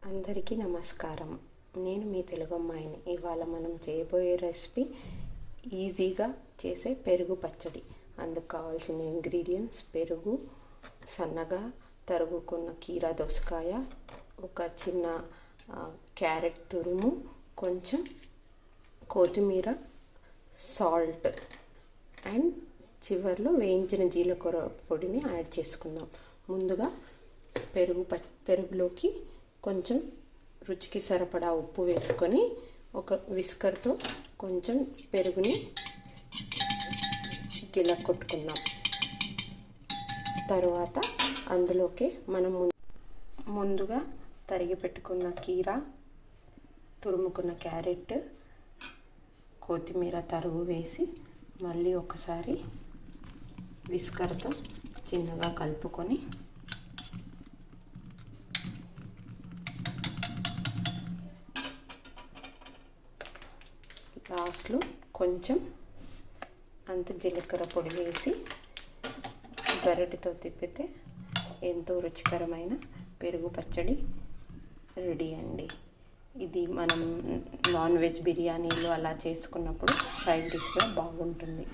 అందరికీ నమస్కారం. నేను మీ తెలుగు అమ్మాయిని. ఇవాళ మనం చేయబోయే రెసిపీ ఈజీగా చేసే పెరుగు పచ్చడి. అందుకు కావాల్సిన ఇంగ్రీడియంట్స్: పెరుగు, సన్నగా తరుగుకున్న కీరా దోసకాయ, ఒక చిన్న క్యారెట్ తురుము, కొంచెం కొత్తిమీర, సాల్ట్ అండ్ చివర్లో వేయించిన జీలకర్ర పొడిని యాడ్ చేసుకుందాం. ముందుగా పెరుగులోకి కొంచెం రుచికి సరిపడా ఉప్పు వేసుకొని ఒక విస్కర్తో కొంచెం పెరుగుని కొట్టుకుందాం. తర్వాత అందులోకి మనం ముందుగా తరిగి పెట్టుకున్న కీరా, తురుముకున్న క్యారెట్, కొత్తిమీర తరుగు వేసి మళ్ళీ ఒకసారి విస్కర్తో చిన్నగా కలుపుకొని లాస్ట్లో కొంచెం అంత జీలకర్ర పొడి వేసి గరిటెతో తిప్పితే ఎంతో రుచికరమైన పెరుగు పచ్చడి రెడీ అండి. ఇది మనం నాన్ వెజ్ బిర్యానీలు అలా చేసుకున్నప్పుడు సైడ్ డిష్గా బాగుంటుంది.